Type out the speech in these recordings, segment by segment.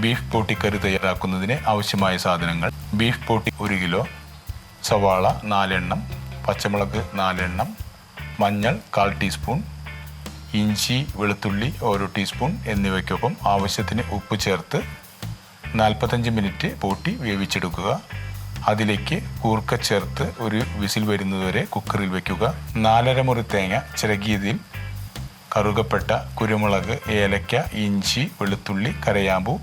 Beef പോട്ടി കറി തയ്യാറാക്കുന്നതിന് ആവശ്യമായ സാധനങ്ങൾ: ബീഫ് പോട്ടി 1 കിലോ, സവാള 4 എണ്ണം, പച്ചമുളക് 4 എണ്ണം, മഞ്ഞൾ 1/4 ടീസ്പൂൺ, ഇഞ്ചി വെളുത്തുള്ളി 1 ടീസ്പൂൺ എന്നിവയ്ക്കൊപ്പം ആവശ്യത്തിന് ഉപ്പ് ചേർത്ത് 45 മിനിറ്റ് പോട്ടി വേവിച്ചെടുക്കുക. അതിലേക്ക് കൂർക്ക ചേർത്ത് ഒരു വിസിൽ വരുന്നതുവരെ കുക്കറിൽ വയ്ക്കുക. 4.5 മുറി തേങ്ങ ചിരകിയതിൽ കറുകപ്പെട്ട, കുരുമുളക്, ഏലക്ക, ഇഞ്ചി, വെളുത്തുള്ളി, കരയാമ്പൂ,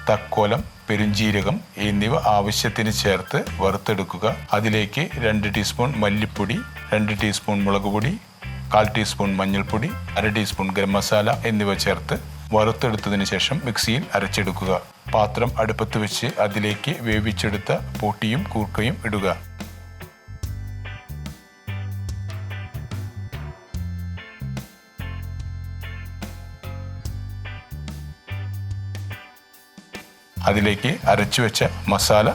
തക്കോലം, പെരുംജീരകം എന്നിവ ആവശ്യത്തിന് ചേർത്ത് വറുത്തെടുക്കുക. അതിലേക്ക് 2 ടീസ്പൂൺ മല്ലിപ്പൊടി, 2 ടീസ്പൂൺ മുളക് പൊടി, 1/4 ടീസ്പൂൺ മഞ്ഞൾപ്പൊടി, 1/2 ടീസ്പൂൺ ഗരം മസാല എന്നിവ ചേർത്ത് വറുത്തെടുത്തതിന് ശേഷം മിക്സിയിൽ അരച്ചെടുക്കുക. പാത്രം അടുപ്പത്ത് വെച്ച് അതിലേക്ക് വേവിച്ചെടുത്ത പോട്ടിയും കൂർക്കയും ഇടുക. അതിലേക്ക് അരച്ചു വെച്ച മസാല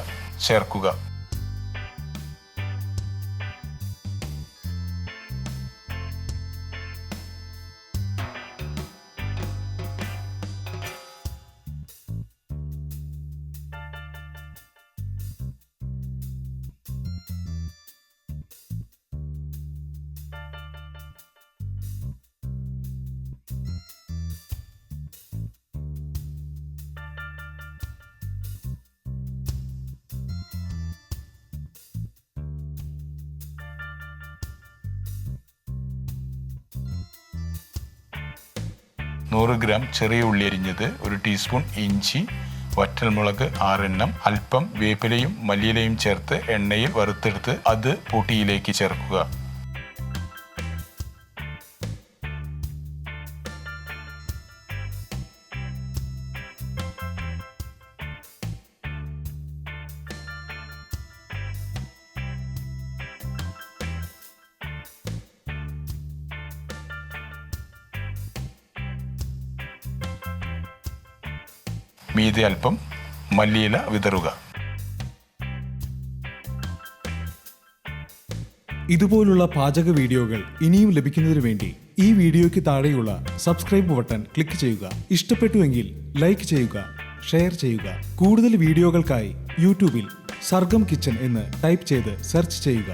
ചേർക്കുക. നൂറ് ഗ്രാം ചെറിയ ഉള്ളി അരിഞ്ഞത്, 1 ടീസ്പൂൺ ഇഞ്ചി, വറ്റൽമുളക് 6 എണ്ണം, അല്പം വേപ്പിലയും മല്ലിയിലയും ചേർത്ത് എണ്ണയിൽ വറുത്തെടുത്ത് അത് പോട്ടിയിലേക്ക് ചേർക്കുക. മീതെ അല്പം മല്ലിയില വിതറുക. ഇതുപോലുള്ള പാചക വീഡിയോകൾ ഇനിയും ലഭിക്കുന്നതിന് വേണ്ടി ഈ വീഡിയോയ്ക്ക് താഴെയുള്ള സബ്സ്ക്രൈബ് ബട്ടൺ ക്ലിക്ക് ചെയ്യുക. ഇഷ്ടപ്പെട്ടുവെങ്കിൽ ലൈക്ക് ചെയ്യുക, ഷെയർ ചെയ്യുക. കൂടുതൽ വീഡിയോകൾക്കായി യൂട്യൂബിൽ സർഗം കിച്ചൺ എന്ന് ടൈപ്പ് ചെയ്ത് സെർച്ച് ചെയ്യുക.